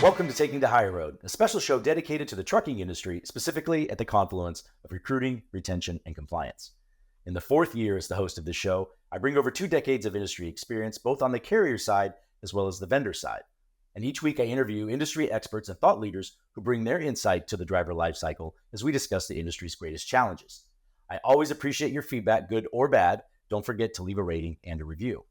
Welcome to Taking the Higher Road, a special show dedicated to the trucking industry, specifically at the confluence of recruiting, retention, and compliance. In the fourth year as the host of this show, I bring over 2 decades of industry experience, both on the carrier side as well as the vendor side. And each week I interview industry experts and thought leaders who bring their insight to the driver lifecycle as we discuss the industry's greatest challenges. I always appreciate your feedback, good or bad. Don't forget to leave a rating and a review.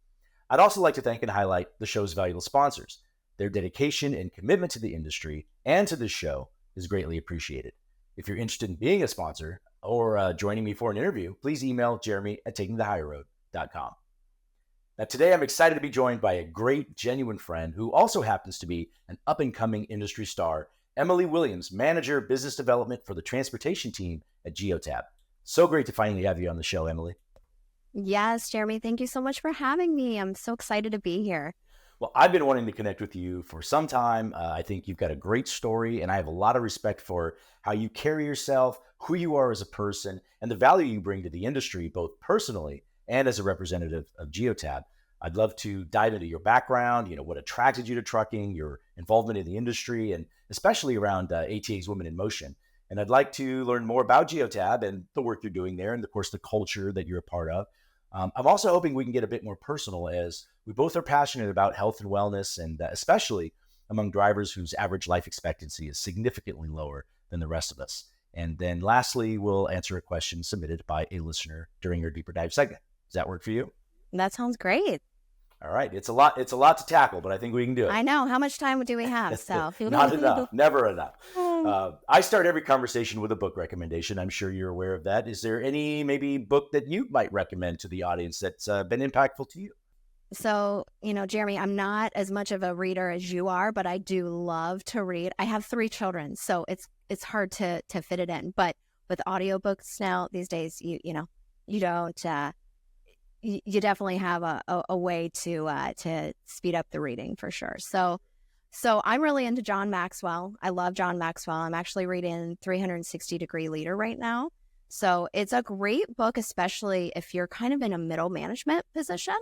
I'd also like to thank and highlight the show's valuable sponsors. Their dedication and commitment to the industry and to this show is greatly appreciated. If you're interested in being a sponsor or joining me for an interview, please email jeremy@takingthehigherroad.com. Now, today I'm excited to be joined by a great, genuine friend who also happens to be an up-and-coming industry star, Emily Williams, Manager of Business Development for the Transportation Team at GEOTAB. So great to finally have you on the show, Emily. Yes, Jeremy, thank you so much for having me. I'm so excited to be here. Well, I've been wanting to connect with you for some time. I think you've got a great story, and I have a lot of respect for how you carry yourself, who you are as a person, and the value you bring to the industry, both personally and as a representative of GEOTAB. I'd love to dive into your background, what attracted you to trucking, your involvement in the industry, and especially around ATA's Women in Motion. And I'd like to learn more about GEOTAB and the work you're doing there, and of course, the culture that you're a part of. I'm also hoping we can get a bit more personal, as we both are passionate about health and wellness, and especially among drivers whose average life expectancy is significantly lower than the rest of us. And then lastly, we'll answer a question submitted by a listener during our deeper dive segment. Does that work for you? That sounds great. All right. It's a lot to tackle, but I think we can do it. I know. How much time do we have? So Not enough. Never enough. I start every conversation with a book recommendation. I'm sure you're aware of that. Is there any maybe book that you might recommend to the audience that's been impactful to you? So, Jeremy, I'm not as much of a reader as you are, but I do love to read. I have 3 children, so it's hard to fit it in. But with audiobooks now these days, you don't. You definitely have a way to speed up the reading for sure. So I'm really into John Maxwell. I love John Maxwell. I'm actually reading 360 Degree Leader right now. So it's a great book, especially if you're kind of in a middle management position,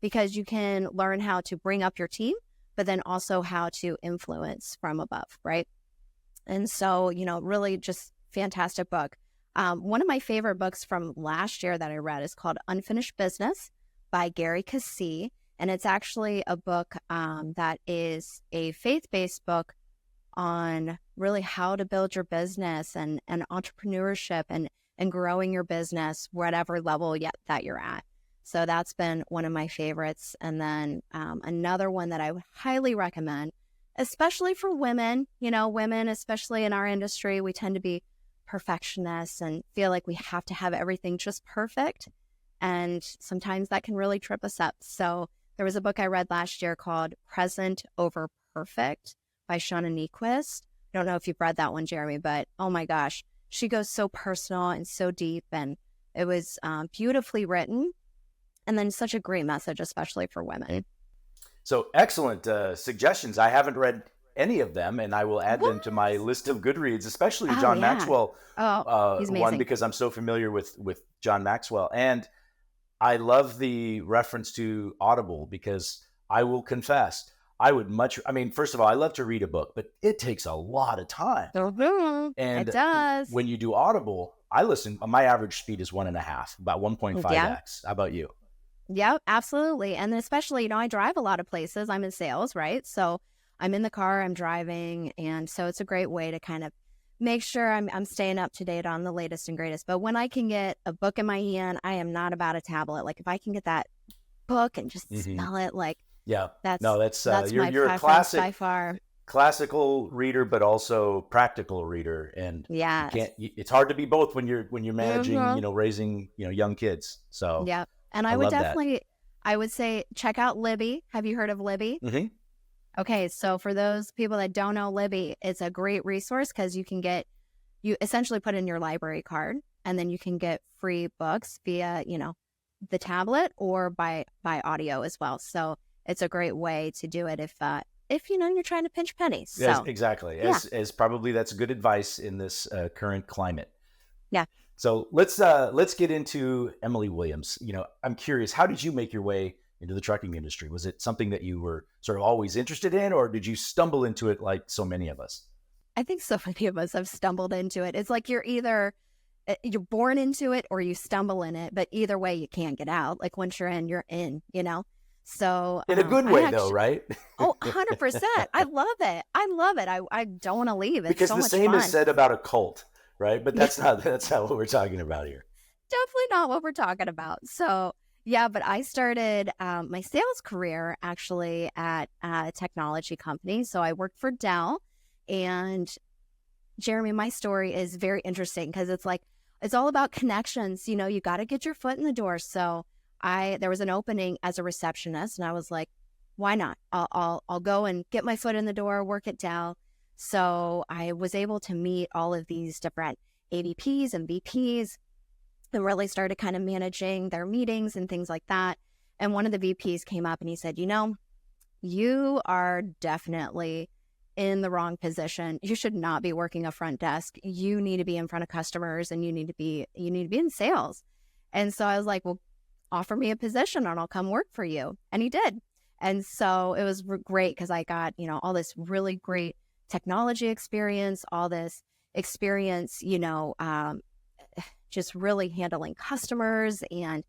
because you can learn how to bring up your team, but then also how to influence from above, right? And so, really just fantastic book. One of my favorite books from last year that I read is called Unfinished Business by Gary Cassee. And it's actually a book that is a faith-based book on really how to build your business and entrepreneurship and growing your business, whatever level that you're at. So that's been one of my favorites. And then another one that I would highly recommend, especially for women, women, especially in our industry, we tend to be perfectionists and feel like we have to have everything just perfect. And sometimes that can really trip us up. So there was a book I read last year called Present Over Perfect by Shauna Niequist. I don't know if you've read that one, Jeremy, but oh my gosh, she goes so personal and so deep, and it was beautifully written. And then such a great message, especially for women. So excellent suggestions. I haven't read any of them, and I will add them to my list of good reads, especially the John Maxwell one, because I'm so familiar with John Maxwell. And I love the reference to Audible, because I will confess, first of all, I love to read a book, but it takes a lot of time. And it does. When you do Audible, I listen, my average speed is 1.5, about 1.5x. Yeah. How about you? Yep, absolutely. And especially, I drive a lot of places. I'm in sales, right? So I'm in the car, I'm driving. And so it's a great way to kind of make sure I'm staying up to date on the latest and greatest. But when I can get a book in my hand, I am not about a tablet. Like if I can get that book and just smell it, that's you're a classic by far. Classical reader, but also practical reader. And it's hard to be both when you're managing, raising, young kids. So yeah. And I would say check out Libby. Have you heard of Libby? Mm-hmm. Okay, so for those people that don't know Libby, it's a great resource because you essentially put in your library card, and then you can get free books via, the tablet or by audio as well. So it's a great way to do it if you're trying to pinch pennies. So, yes, exactly. As probably that's good advice in this current climate. Yeah. So let's get into Emily Williams. I'm curious, how did you make your way into the trucking industry? Was it something that you were sort of always interested in, or did you stumble into it like so many of us? I think so many of us have stumbled into it. It's like you're born into it or you stumble in it, but either way, you can't get out. Like once you're in, you know? So In a good way, though, right? oh, 100%. I love it. I love it. I don't want to leave. It's Because so the much same fun. is said about a cult, right? But that's not what we're talking about here. Definitely not what we're talking about. So yeah, but I started my sales career actually at a technology company. So I worked for Dell. And Jeremy, my story is very interesting because it's all about connections. You know, you got to get your foot in the door. So there was an opening as a receptionist, and I was like, why not? I'll go and get my foot in the door, work at Dell. So I was able to meet all of these different AVPs and VPs and really started kind of managing their meetings and things like that. And one of the VPs came up and he said, you know, you are definitely in the wrong position. You should not be working a front desk. You need to be in front of customers and you need to be in sales. And so I was like, well, offer me a position and I'll come work for you. And he did. And so it was great because I got, you know, all this really great technology experience, all this experience, you know, just really handling customers and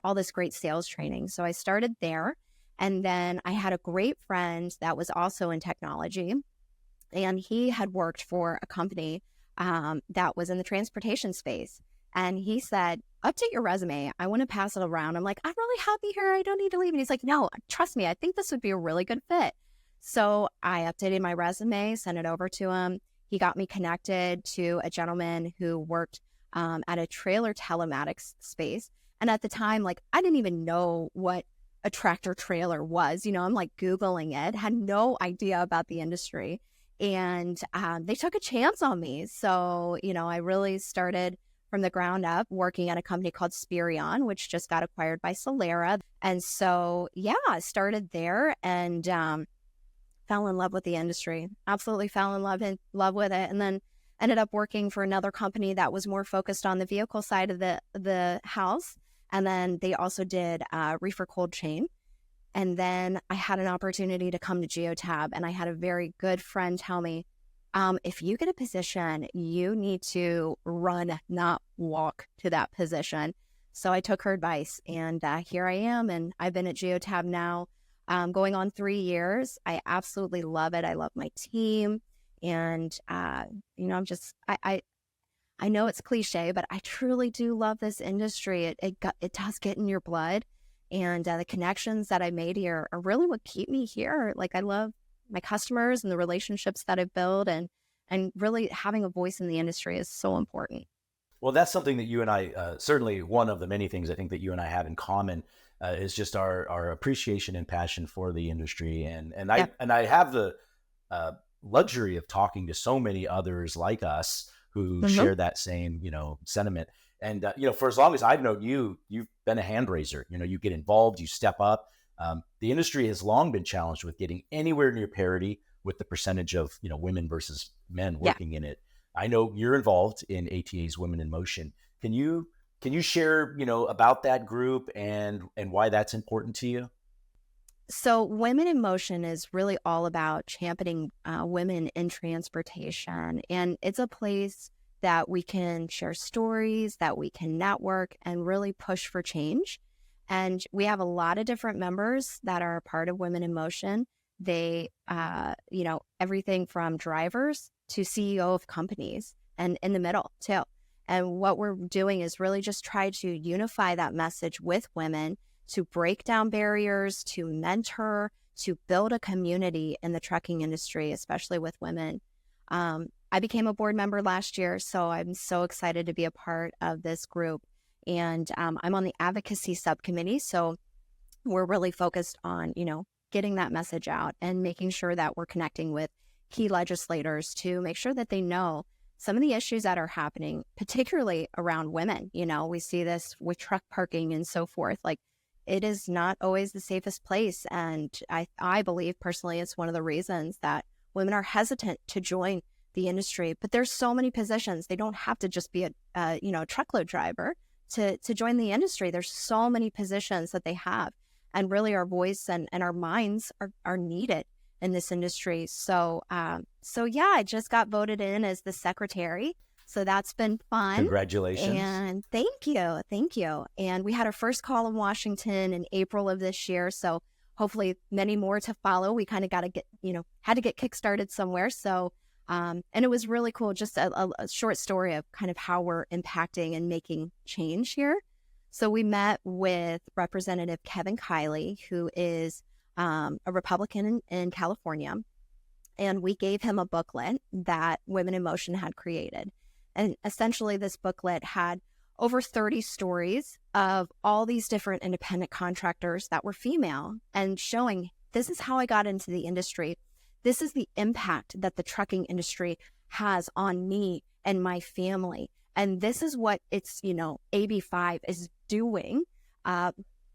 all this great sales training. So I started there. And then I had a great friend that was also in technology, and he had worked for a company that was in the transportation space. And he said, update your resume. I want to pass it around. I'm like, I'm really happy here. I don't need to leave. And he's like, no, trust me. I think this would be a really good fit. So I updated my resume, sent it over to him. He got me connected to a gentleman who worked at a trailer telematics space. And at the time, like, I didn't even know what a tractor trailer was. You know, I'm like Googling it, had no idea about the industry. And they took a chance on me. So, you know, I really started from the ground up working at a company called Spirion, which just got acquired by Solera. And so, yeah, I started there and fell in love with the industry. Absolutely fell in love with it. And then ended up working for another company that was more focused on the vehicle side of the house. And then they also did reefer cold chain. And then I had an opportunity to come to GEOTAB, and I had a very good friend tell me, if you get a position, you need to run, not walk to that position. So I took her advice, and here I am. And I've been at GEOTAB now going on 3 years. I absolutely love it. I love my team. And, you know, I know it's cliche, but I truly do love this industry. It does get in your blood. And the connections that I made here are really what keep me here. Like, I love my customers and the relationships that I've built, and really having a voice in the industry is so important. Well, that's something that you and I, certainly one of the many things I think that you and I have in common is just our appreciation and passion for the industry. And I have the luxury of talking to so many others like us who share that same, you know, sentiment. And, you know, for as long as I've known you, you've been a hand raiser. You know, you get involved, you step up. The industry has long been challenged with getting anywhere near parity with the percentage of, you know, women versus men working in it. I know you're involved in ATA's Women in Motion. Can you share, you know, about that group and why that's important to you? So Women in Motion is really all about championing women in transportation. And it's a place that we can share stories, that we can network and really push for change. And we have a lot of different members that are part of Women in Motion. They, you know, everything from drivers to CEO of companies and in the middle too. And what we're doing is really just try to unify that message with women to break down barriers, to mentor, to build a community in the trucking industry, especially with women. I became a board member last year, so I'm so excited to be a part of this group. And I'm on the advocacy subcommittee, so we're really focused on, you know, getting that message out and making sure that we're connecting with key legislators to make sure that they know some of the issues that are happening, particularly around women. You know, we see this with truck parking and so forth. Like, it is not always the safest place. And I believe personally it's one of the reasons that women are hesitant to join the industry. But there's so many positions. They don't have to just be a truckload driver to join the industry. There's so many positions that they have. and really our voice and our minds are needed in this industry. So, yeah, I just got voted in as the secretary. So that's been fun. Congratulations. And thank you. Thank you. And we had our first call in Washington in April of this year. So hopefully many more to follow. We kind of got to get, had to get kickstarted somewhere. So, and it was really cool. Just a short story of kind of how we're impacting and making change here. So we met with Representative Kevin Kiley, who is a Republican in California. And we gave him a booklet that Women in Motion had created. And essentially this booklet had over 30 stories of all these different independent contractors that were female and showing this is how I got into the industry. This is the impact that the trucking industry has on me and my family. And this is what it's, AB5 is doing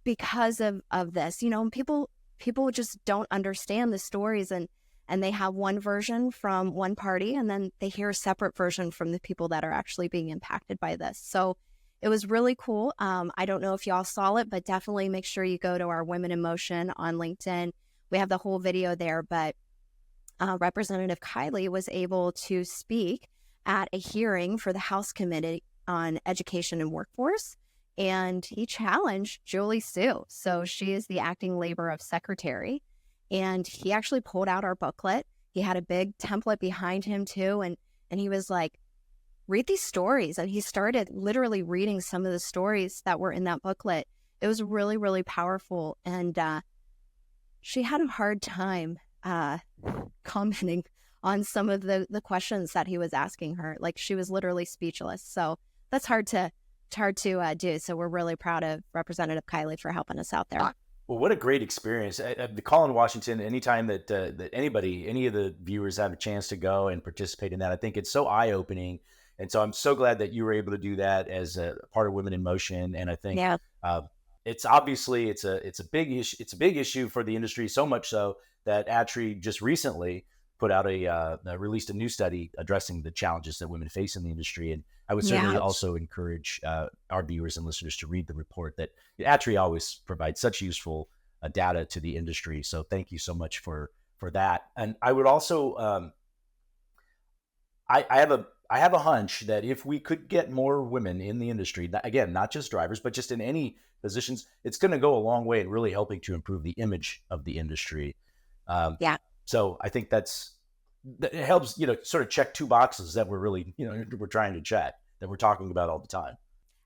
because of this. People just don't understand the stories and they have one version from one party, and then they hear a separate version from the people that are actually being impacted by this. So it was really cool. I don't know if y'all saw it, but definitely make sure you go to our Women in Motion on LinkedIn. We have the whole video there, but Representative Kiley was able to speak at a hearing for the House Committee on Education and Workforce, and he challenged Julie Sue. So she is the acting labor of secretary. And he actually pulled out our booklet. He had a big template behind him too. And he was like, read these stories. And he started literally reading some of the stories that were in that booklet. It was really, really powerful. And she had a hard time commenting on some of the questions that he was asking her. Like, she was literally speechless. So that's hard to do. So we're really proud of Representative Kiley for helping us out there. Well, what a great experience. The call in Washington, anytime that anybody, any of the viewers have a chance to go and participate in that, I think it's so eye-opening. And so I'm so glad that you were able to do that as a part of Women in Motion. And I think it's obviously, it's a big issue. It's a big issue for the industry, so much so that ATRI just recently put out released a new study addressing the challenges that women face in the industry. And I would certainly also encourage our viewers and listeners to read the report. That ATRI always provides such useful data to the industry. So thank you so much for that. And I would also, I have a hunch that if we could get more women in the industry, again, not just drivers, but just in any positions, it's going to go a long way in really helping to improve the image of the industry. So I think that it helps, sort of check two boxes that we're really, we're trying to check, that we're talking about all the time.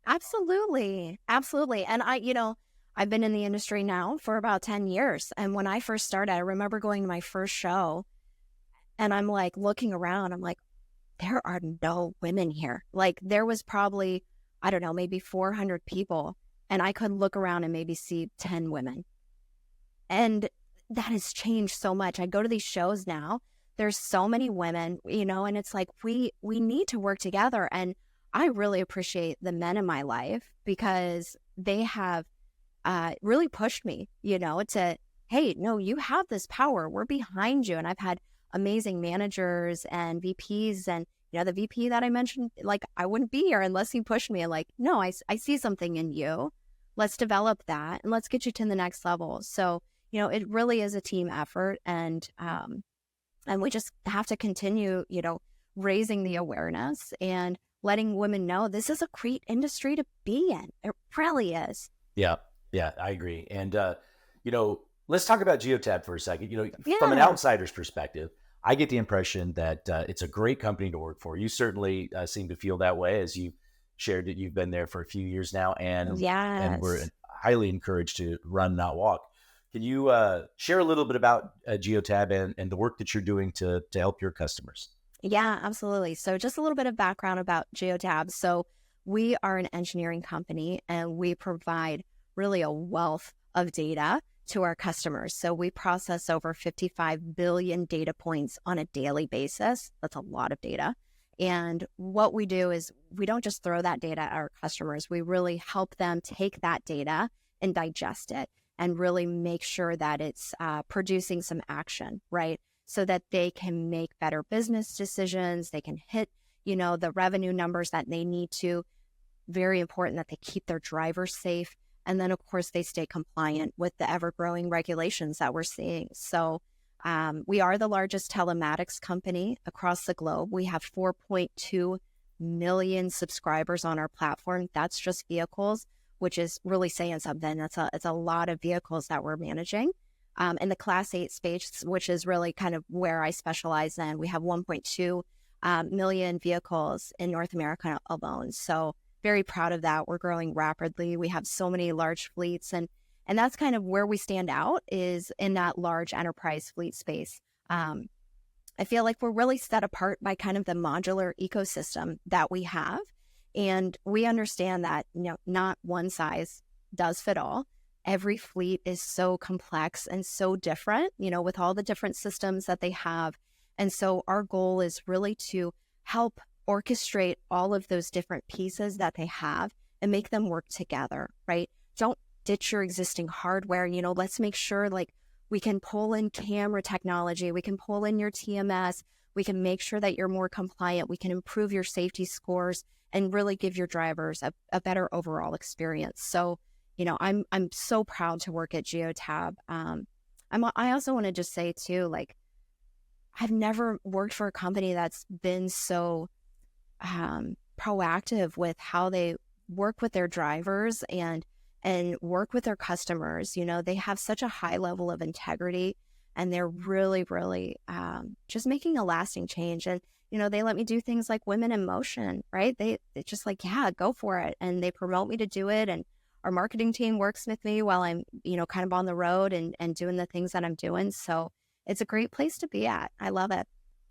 Absolutely. Absolutely. And I've been in the industry now for about 10 years. And when I first started, I remember going to my first show and I'm like looking around, I'm like, there are no women here. Like, there was probably, I don't know, maybe 400 people, and I could look around and maybe see 10 women. And that has changed so much. I go to these shows now, there's so many women, and it's like, we need to work together. And I really appreciate the men in my life because they have really pushed me, to, hey, no, you have this power. We're behind you. And I've had amazing managers and VPs, and the VP that I mentioned, like, I wouldn't be here unless he pushed me. Like, no, I see something in you. Let's develop that and let's get you to the next level. So, it really is a team effort, and we just have to continue, raising the awareness and letting women know this is a great industry to be in. It really is. Yeah, I agree. And let's talk about GEOTAB for a second. From an outsider's perspective, I get the impression that it's a great company to work for. You certainly seem to feel that way, as you shared that you've been there for a few years now, and we're highly encouraged to run, not walk. Can you share a little bit about GEOTAB and the work that you're doing to help your customers? Yeah, absolutely. So just a little bit of background about GEOTAB. So we are an engineering company, and we provide really a wealth of data to our customers. So we process over 55 billion data points on a daily basis. That's a lot of data. And what we do is we don't just throw that data at our customers. We really help them take that data and digest it and really make sure that it's producing some action, right? So that they can make better business decisions. They can hit, the revenue numbers that they need to. Very important that they keep their drivers safe. And then, of course, they stay compliant with the ever-growing regulations that we're seeing. So we are the largest telematics company across the globe. We have 4.2 million subscribers on our platform. That's just vehicles, which is really saying something. It's a lot of vehicles that we're managing. In the Class 8 space, which is really kind of where I specialize in, we have 1.2 million vehicles in North America alone. So very proud of that. We're growing rapidly. We have so many large fleets, and that's kind of where we stand out, is in that large enterprise fleet space. I feel like we're really set apart by kind of the modular ecosystem that we have. And we understand that, not one size does fit all. Every fleet is so complex and so different, with all the different systems that they have. And so our goal is really to help orchestrate all of those different pieces that they have and make them work together, right? Don't ditch your existing hardware. Let's make sure like we can pull in camera technology, we can pull in your TMS, we can make sure that you're more compliant, we can improve your safety scores and really give your drivers a better overall experience. So, I'm so proud to work at GEOTAB. I also want to just say too, like, I've never worked for a company that's been so proactive with how they work with their drivers and work with their customers. They have such a high level of integrity, and they're really, really just making a lasting change. And, they let me do things like Women in Motion, right? They're just like, yeah, go for it. And they promote me to do it. And our marketing team works with me while I'm, kind of on the road and doing the things that I'm doing. So it's a great place to be at. I love it.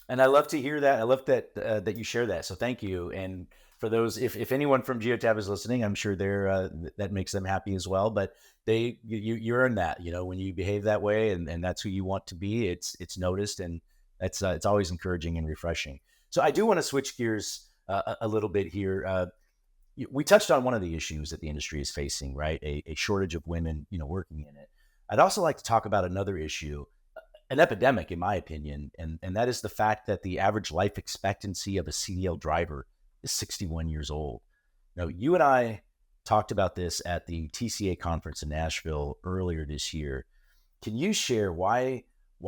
And I love to hear that. I love that that you share that. So thank you. And for those, if anyone from GEOTAB is listening, I'm sure that makes them happy as well. But you earn that, when you behave that way, and that's who you want to be. It's noticed, and it's always encouraging and refreshing. So I do want to switch gears a little bit here. We touched on one of the issues that the industry is facing, right? A shortage of women, working in it. I'd also like to talk about another issue, an epidemic, in my opinion, and that is the fact that the average life expectancy of a CDL driver is 61 years old. Now, you and I talked about this at the TCA conference in Nashville earlier this year. Can you share why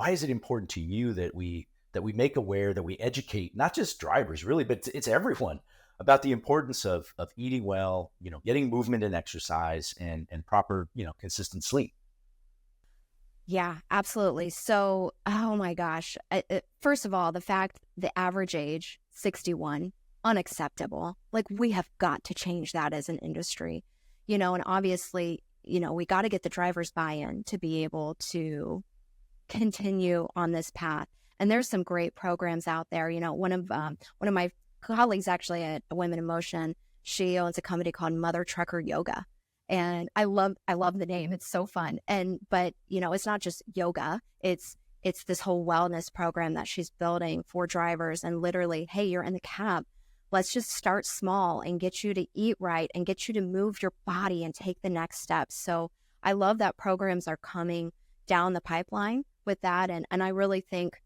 is it important to you that we make aware, that we educate not just drivers really, but it's everyone about the importance of eating well, getting movement and exercise and proper, consistent sleep? Yeah, absolutely. So, oh my gosh. First of all, the average age, 61, unacceptable. Like, we have got to change that as an industry, and obviously, we got to get the driver's buy-in to be able to continue on this path. And there's some great programs out there. One of my colleagues actually at Women in Motion, she owns a company called Mother Trucker Yoga. And I love the name. It's so fun. But it's not just yoga. It's this whole wellness program that she's building for drivers. And literally, hey, you're in the cab. Let's just start small and get you to eat right and get you to move your body and take the next steps. So I love that programs are coming down the pipeline with that. And I really think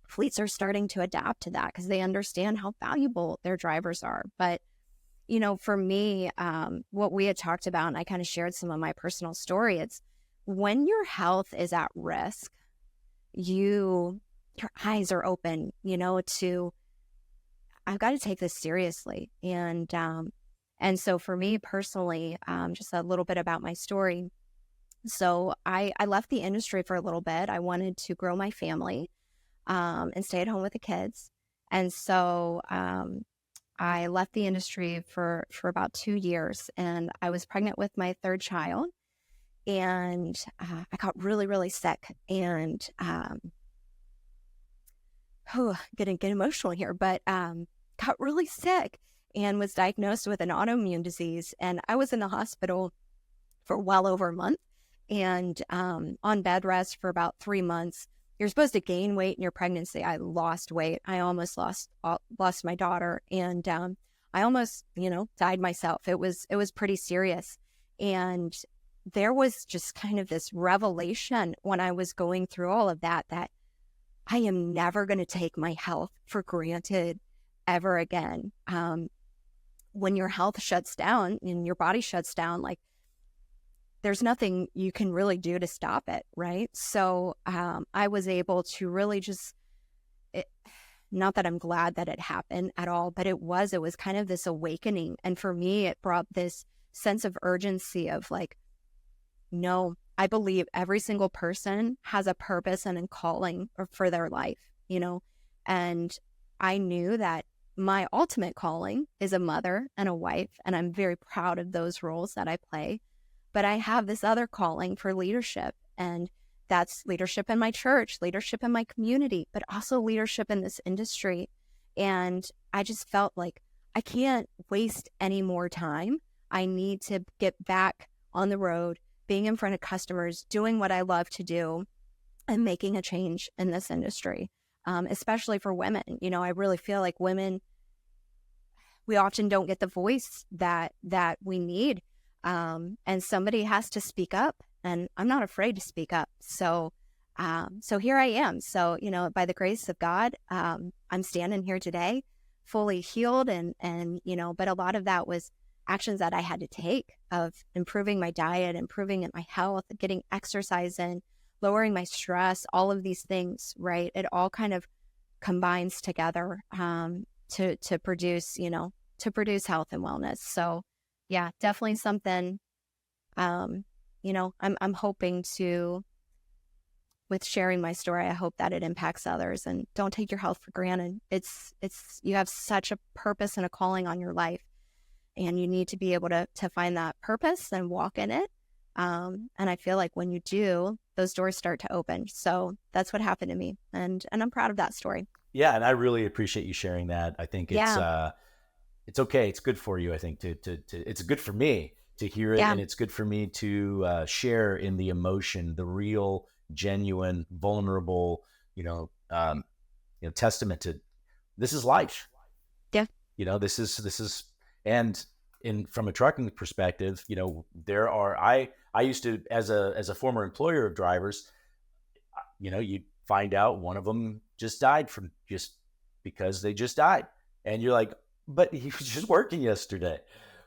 fleets are starting to adapt to that because they understand how valuable their drivers are. But for me, what we had talked about, and I kind of shared some of my personal story, it's when your health is at risk, your eyes are open, to, I've got to take this seriously. And so for me personally, just a little bit about my story. So I left the industry for a little bit. I wanted to grow my family and stay at home with the kids. And so I left the industry for about 2 years, and I was pregnant with my third child, and I got really, really sick, and getting get emotional here, but got really sick and was diagnosed with an autoimmune disease, and I was in the hospital for well over a month and on bed rest for about 3 months. You're supposed to gain weight in your pregnancy. I lost weight. I almost lost my daughter, and I almost, died myself. It was pretty serious. And there was just kind of this revelation when I was going through all of that I am never going to take my health for granted ever again. When your health shuts down and your body shuts down, like, there's nothing you can really do to stop it, right? So I was able to really just, not that I'm glad that it happened at all, but it was kind of this awakening. And for me, it brought this sense of urgency of like, no, I believe every single person has a purpose and a calling for their life, and I knew that my ultimate calling is a mother and a wife, and I'm very proud of those roles that I play. But I have this other calling for leadership, and that's leadership in my church, leadership in my community, but also leadership in this industry. And I just felt like I can't waste any more time. I need to get back on the road, being in front of customers, doing what I love to do, and making a change in this industry, especially for women. I really feel like women, we often don't get the voice that we need. And somebody has to speak up, and I'm not afraid to speak up. So here I am. So, by the grace of God, I'm standing here today, fully healed. And, but a lot of that was actions that I had to take of improving my diet, improving my health, getting exercise in, lowering my stress, all of these things, right? It all kind of combines together, to produce, to produce health and wellness. So yeah, definitely something, I'm hoping to, with sharing my story, I hope that it impacts others. And don't take your health for granted. It's you have such a purpose and a calling on your life, and you need to be able to find that purpose and walk in it. And I feel like when you do, those doors start to open. So that's what happened to me, and I'm proud of that story. Yeah, and I really appreciate you sharing that. I think it's okay. It's good for you. I think to it's good for me to hear it, and it's good for me to share in the emotion, the real, genuine, vulnerable, testament to this is life. Yeah. This is, and from a trucking perspective, there are, I used to, as a former employer of drivers, you find out one of them just died from just because they just died. And you're like, but he was just working yesterday.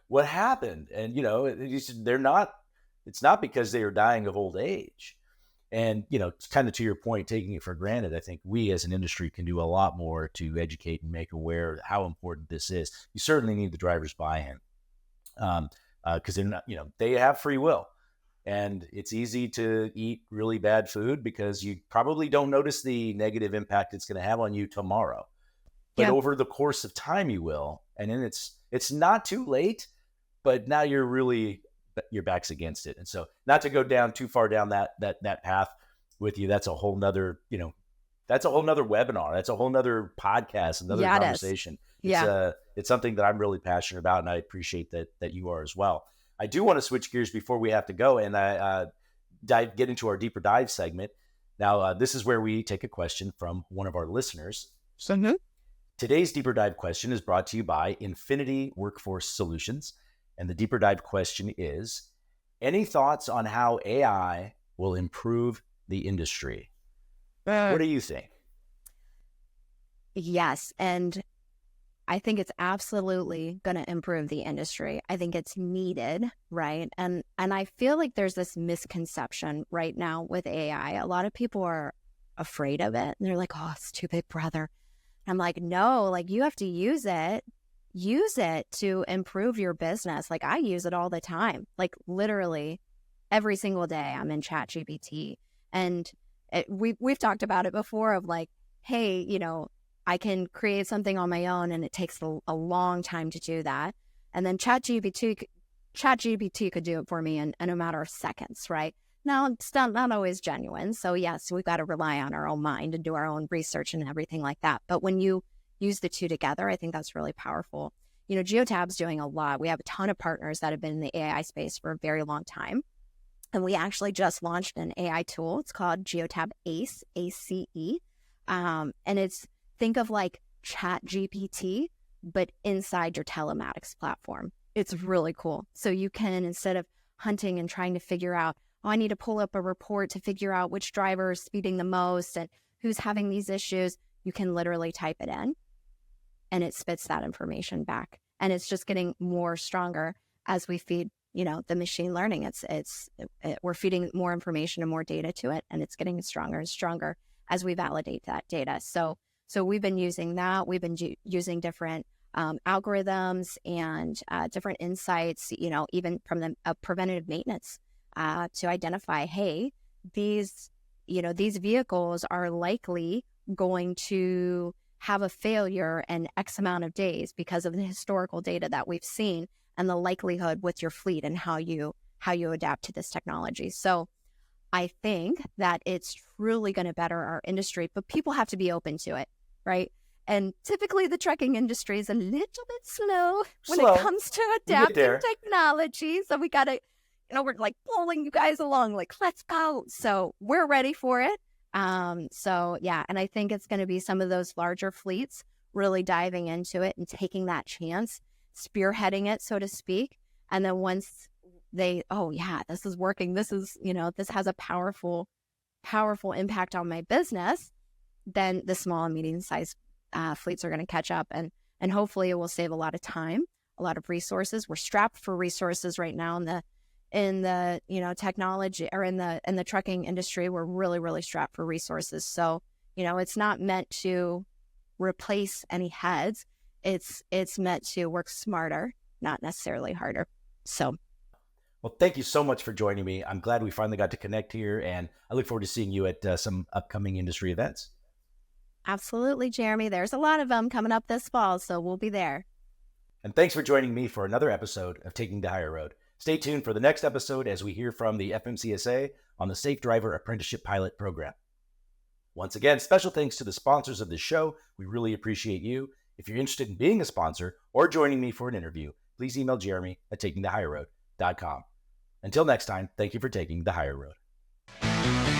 What happened? And, it's not because they are dying of old age. And, it's kind of to your point, taking it for granted. I think we as an industry can do a lot more to educate and make aware how important this is. You certainly need the driver's buy-in, because they're not, they have free will. And it's easy to eat really bad food because you probably don't notice the negative impact it's going to have on you tomorrow. But over the course of time, you will. And then it's not too late, but now your back's against it. And so not to go down too far down that path with you, that's a whole nother, that's a whole nother webinar. That's a whole nother podcast, another conversation. It's something that I'm really passionate about, and I appreciate that you are as well. I do want to switch gears before we have to go, and get into our deeper dive segment. Now, this is where we take a question from one of our listeners. Mm-hmm. Today's deeper dive question is brought to you by Infinity Workforce Solutions. And the deeper dive question is, any thoughts on how AI will improve the industry? What do you think? Yes. And I think it's absolutely going to improve the industry. I think it's needed, right? And I feel like there's this misconception right now with AI. A lot of people are afraid of it. And they're like, oh, it's too big brother. I'm like, no, like you have to use it to improve your business. Like I use it all the time, like literally every single day I'm in ChatGPT. And we've talked about it before of like, hey, I can create something on my own and it takes a long time to do that. And then ChatGPT could do it for me in a matter of seconds, right? Now, it's not always genuine. So yes, we've got to rely on our own mind and do our own research and everything like that. But when you use the two together, I think that's really powerful. GEOTAB's doing a lot. We have a ton of partners that have been in the AI space for a very long time. And we actually just launched an AI tool. It's called GEOTAB ACE, ACE. And think of like ChatGPT, but inside your telematics platform. It's really cool. So you can, instead of hunting and trying to figure out, I need to pull up a report to figure out which driver is speeding the most and who's having these issues, you can literally type it in and it spits that information back. And it's just getting more stronger as we feed the machine learning. We're feeding more information and more data to it, and it's getting stronger and stronger as we validate that data. So we've been using that. We've been using different algorithms and different insights, even from the preventative maintenance to identify, hey, these vehicles are likely going to have a failure in X amount of days because of the historical data that we've seen and the likelihood with your fleet and how you adapt to this technology. So I think that it's truly going to better our industry, but people have to be open to it, right? And typically the trucking industry is a little bit slow when it comes to adapting technology. So we got to, we're like pulling you guys along, like, let's go. So we're ready for it. Yeah, and I think it's going to be some of those larger fleets really diving into it and taking that chance, spearheading it, so to speak. And then once they, oh yeah, this is working, this has a powerful impact on my business, then the small and medium-sized fleets are going to catch up, and hopefully it will save a lot of time, a lot of resources. We're strapped for resources right now in the technology, or in the trucking industry. We're really, really strapped for resources. So, it's not meant to replace any heads. It's meant to work smarter, not necessarily harder. So, well, thank you so much for joining me. I'm glad we finally got to connect here, and I look forward to seeing you at some upcoming industry events. Absolutely, Jeremy. There's a lot of them coming up this fall, so we'll be there. And thanks for joining me for another episode of Taking the Higher Road. Stay tuned for the next episode as we hear from the FMCSA on the Safe Driver Apprenticeship Pilot Program. Once again, special thanks to the sponsors of this show. We really appreciate you. If you're interested in being a sponsor or joining me for an interview, please email Jeremy at takingthehigherroad.com. Until next time, thank you for taking the higher road.